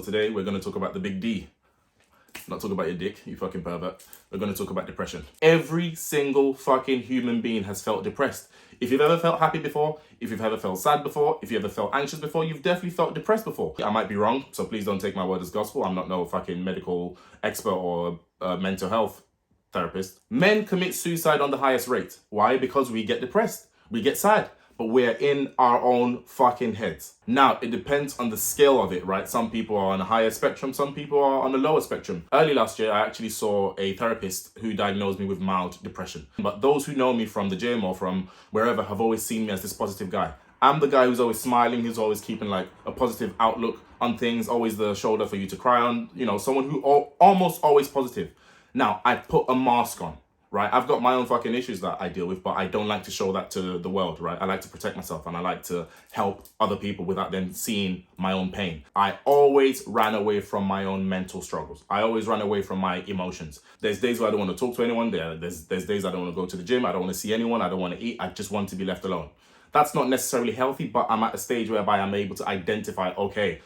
today we're going to talk about the big D. Not talk about your dick, you fucking pervert. We're going to talk about depression. Every single fucking human being has felt depressed. If you've ever felt happy before, if you've ever felt sad before, if you ever felt anxious before, you've definitely felt depressed before. I might be wrong, so please don't take my word as gospel. I'm not no fucking medical expert or mental health therapist. Men commit suicide on the highest rate. Why? Because we get depressed. We get sad. But we're in our own fucking heads. Now, it depends on the scale of it, right? Some people are on a higher spectrum, some people are on a lower spectrum. Early last year, I actually saw a therapist who diagnosed me with mild depression. But those who know me from the gym or from wherever have always seen me as this positive guy. I'm the guy who's always smiling, who's always keeping like a positive outlook on things, always the shoulder for you to cry on, you know, someone who almost always positive. Now, I put a mask on. Right, I've got my own fucking issues that I deal with, but I don't like to show that to the world, right? I like to protect myself and I like to help other people without them seeing my own pain. I always ran away from my own mental struggles. I always ran away from my emotions. There's days where I don't want to talk to anyone. There's days I don't want to go to the gym. I don't want to see anyone. I don't want to eat. I just want to be left alone. That's not necessarily healthy, but I'm at a stage whereby I'm able to identify, okay,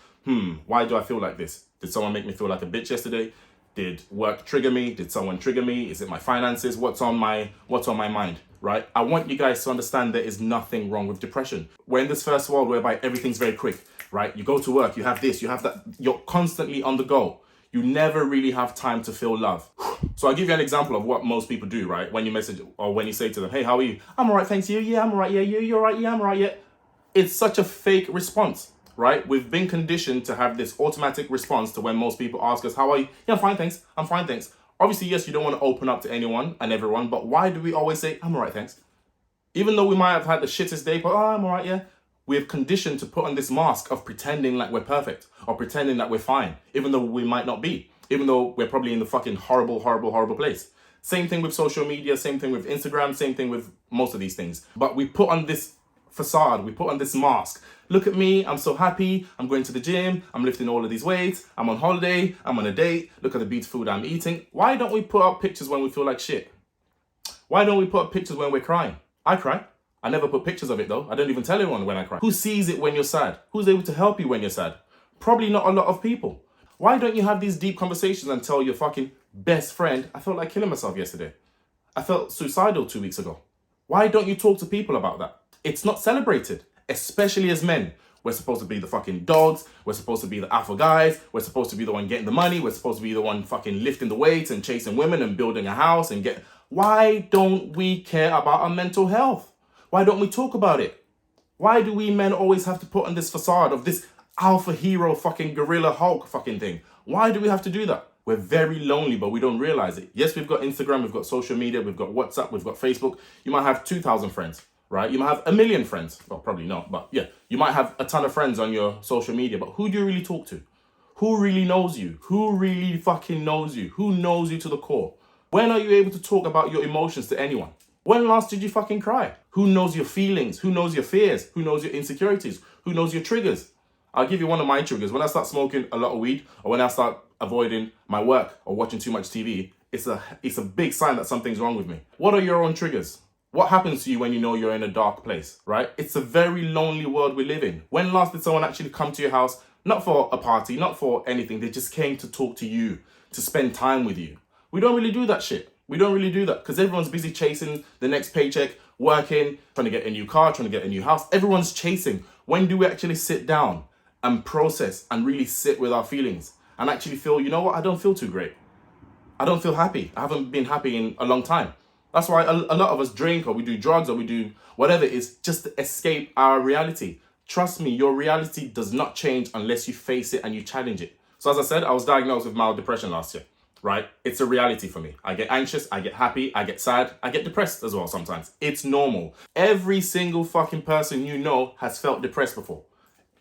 why do I feel like this? Did someone make me feel like a bitch yesterday? Did work trigger me? Did someone trigger me? Is it my finances? What's on my mind, right? I want you guys to understand there is nothing wrong with depression. We're in this first world whereby everything's very quick, right? You go to work, you have this, you have that. You're constantly on the go. You never really have time to feel love. So I'll give you an example of what most people do, right? When you message or when you say to them, hey, how are you? I'm all right, thanks. You? Yeah, I'm all right. Yeah, you're all right. Yeah, I'm all right. Yeah. It's such a fake response. Right? We've been conditioned to have this automatic response to when most people ask us, how are you? Yeah, I'm fine, thanks. I'm fine, thanks. Obviously, yes, you don't want to open up to anyone and everyone, but why do we always say, I'm all right, thanks? Even though we might have had the shittest day, but I'm all right, yeah. We're conditioned to put on this mask of pretending like we're perfect or pretending that we're fine, even though we might not be, even though we're probably in the fucking horrible, horrible, horrible place. Same thing with social media, same thing with Instagram, same thing with most of these things. But we put on this facade, we put on this mask. Look at me, I'm so happy, I'm going to the gym, I'm lifting all of these weights, I'm on holiday, I'm on a date, look at the beautiful food I'm eating. Why don't we put up pictures when we feel like shit? Why don't we put up pictures when we're crying? I cry. I never put pictures of it though. I don't even tell anyone when I cry. Who sees it when you're sad? Who's able to help you when you're sad? Probably not a lot of people. Why don't you have these deep conversations and tell your fucking best friend, I felt like killing myself yesterday. I felt suicidal 2 weeks ago. Why don't you talk to people about that? It's not celebrated. Especially as men. We're supposed to be the fucking dogs. We're supposed to be the alpha guys. We're supposed to be the one getting the money. We're supposed to be the one fucking lifting the weights and chasing women and building a house and get... Why don't we care about our mental health? Why don't we talk about it? Why do we men always have to put on this facade of this alpha hero fucking gorilla Hulk fucking thing? Why do we have to do that? We're very lonely, but we don't realize it. Yes, we've got Instagram, we've got social media, we've got WhatsApp, we've got Facebook. You might have 2,000 friends. Right? You might have 1 million friends. Well, probably not, but yeah. You might have a ton of friends on your social media, but who do you really talk to? Who really knows you? Who really fucking knows you? Who knows you to the core? When are you able to talk about your emotions to anyone? When last did you fucking cry? Who knows your feelings? Who knows your fears? Who knows your insecurities? Who knows your triggers? I'll give you one of my triggers. When I start smoking a lot of weed or when I start avoiding my work or watching too much TV, it's a big sign that something's wrong with me. What are your own triggers? What happens to you when you know you're in a dark place, right? It's a very lonely world we live in. When last did someone actually come to your house, not for a party, not for anything, they just came to talk to you, to spend time with you? We don't really do that shit. We don't really do that because everyone's busy chasing the next paycheck, working, trying to get a new car, trying to get a new house. Everyone's chasing. When do we actually sit down and process and really sit with our feelings and actually feel, you know what, I don't feel too great. I don't feel happy. I haven't been happy in a long time. That's why a lot of us drink or we do drugs or we do whatever it is just to escape our reality. Trust me, your reality does not change unless you face it and you challenge it. So as I said, I was diagnosed with mild depression last year, right? It's a reality for me. I get anxious, I get happy, I get sad, I get depressed as well sometimes. It's normal. Every single fucking person you know has felt depressed before.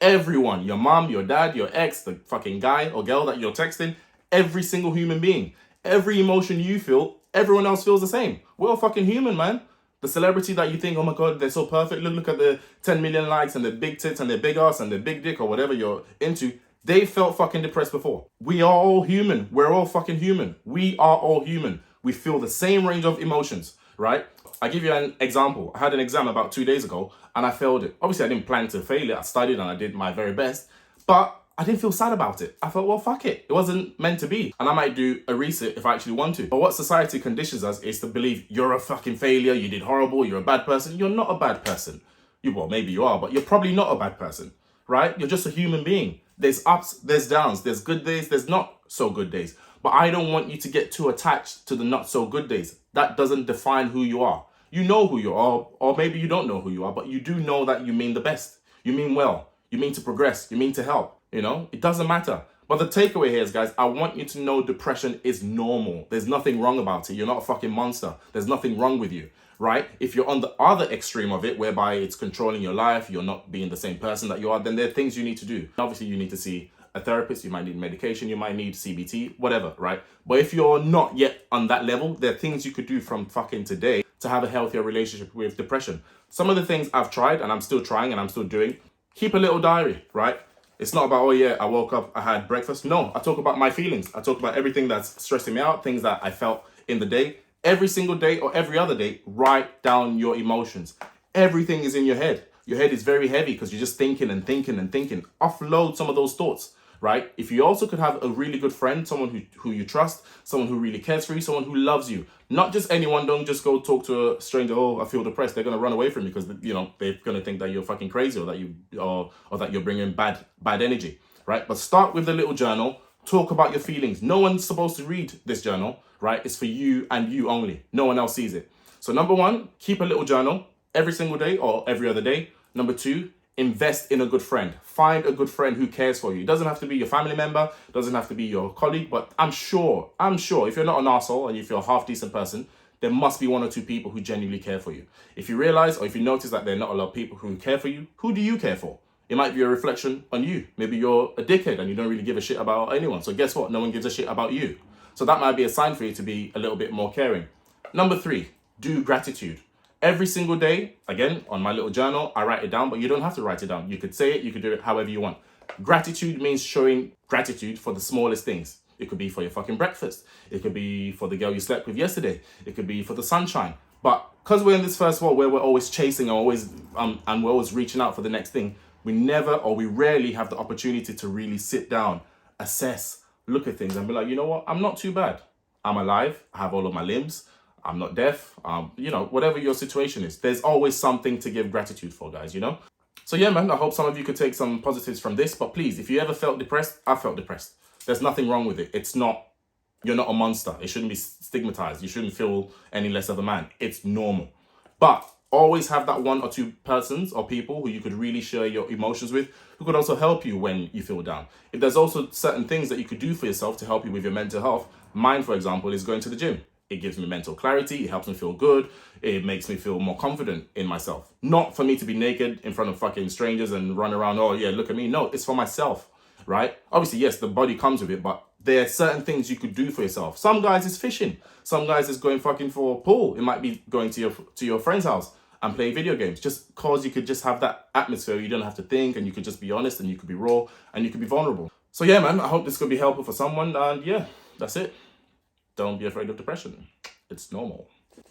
Everyone, your mom, your dad, your ex, the fucking guy or girl that you're texting, every single human being. Every emotion you feel, everyone else feels the same. We're all fucking human, man. The celebrity that you think, oh my God, they're so perfect. Look at the 10 million likes and the big tits and the big ass and the big dick or whatever you're into. They felt fucking depressed before. We are all human. We're all fucking human. We are all human. We feel the same range of emotions, right? I give you an example. I had an exam about 2 days ago and I failed it. Obviously, I didn't plan to fail it. I studied and I did my very best. But I didn't feel sad about it. I thought, well, fuck it. It wasn't meant to be. And I might do a reset if I actually want to. But what society conditions us is to believe you're a fucking failure, you did horrible, you're a bad person. You're not a bad person. Well, maybe you are, but you're probably not a bad person, right? You're just a human being. There's ups, there's downs, there's good days, there's not so good days. But I don't want you to get too attached to the not so good days. That doesn't define who you are. You know who you are, or maybe you don't know who you are, but you do know that you mean the best. You mean well. You mean to progress. You mean to help. You know, it doesn't matter. But the takeaway here is, guys, I want you to know depression is normal. There's nothing wrong about it. You're not a fucking monster. There's nothing wrong with you, right? If you're on the other extreme of it, whereby it's controlling your life, you're not being the same person that you are, then there are things you need to do. Obviously, you need to see a therapist, you might need medication, you might need CBT, whatever, right? But if you're not yet on that level, there are things you could do from fucking today to have a healthier relationship with depression. Some of the things I've tried and I'm still trying and I'm still doing, keep a little diary, right? It's not about, oh yeah, I woke up, I had breakfast. No, I talk about my feelings. I talk about everything that's stressing me out, things that I felt in the day. Every single day or every other day, write down your emotions. Everything is in your head. Your head is very heavy because you're just thinking and thinking and thinking. Offload some of those thoughts, right? If you also could have a really good friend, someone who you trust, someone who really cares for you, someone who loves you. Not just anyone. Don't just go talk to a stranger. Oh, I feel depressed. They're going to run away from you because, you know, they're going to think that you're fucking crazy or that that you're bringing bad energy, right? But start with the little journal. Talk about your feelings. No one's supposed to read this journal, right? It's for you and you only. No one else sees it. So number one, keep a little journal every single day or every other day. Number two, invest in a good friend. Find a good friend who cares for you. It doesn't have to be your family member, doesn't have to be your colleague, but I'm sure if you're not an arsehole and if you're a half decent person, there must be one or two people who genuinely care for you. If you realize or if you notice that there are not a lot of people who care for you, who do you care for? It might be a reflection on you. Maybe you're a dickhead and you don't really give a shit about anyone. So guess what? No one gives a shit about you. So that might be a sign for you to be a little bit more caring. Number three, do gratitude. Every single day, again, on my little journal, I write it down, but you don't have to write it down. You could say it, you could do it however you want. Gratitude means showing gratitude for the smallest things. It could be for your fucking breakfast. It could be for the girl you slept with yesterday. It could be for the sunshine. But because we're in this first world where we're always chasing and we're always reaching out for the next thing, we rarely have the opportunity to really sit down, assess, look at things and be like, you know what? I'm not too bad. I'm alive. I have all of my limbs. I'm not deaf. Whatever your situation is, there's always something to give gratitude for, guys, you know? So yeah, man, I hope some of you could take some positives from this. But please, if you ever felt depressed, I felt depressed. There's nothing wrong with it. You're not a monster. It shouldn't be stigmatized. You shouldn't feel any less of a man. It's normal. But always have that one or two persons or people who you could really share your emotions with, who could also help you when you feel down. If there's also certain things that you could do for yourself to help you with your mental health, mine, for example, is going to the gym. It gives me mental clarity. It helps me feel good. It makes me feel more confident in myself. Not for me to be naked in front of fucking strangers and run around, oh yeah, look at me. No, it's for myself, right? Obviously, yes, the body comes with it, but there are certain things you could do for yourself. Some guys is fishing. Some guys is going fucking for a pool. It might be going to your friend's house and playing video games. Just cause you could just have that atmosphere. You don't have to think and you could just be honest and you could be raw and you could be vulnerable. So yeah, man, I hope this could be helpful for someone. And yeah, that's it. Don't be afraid of depression. It's normal.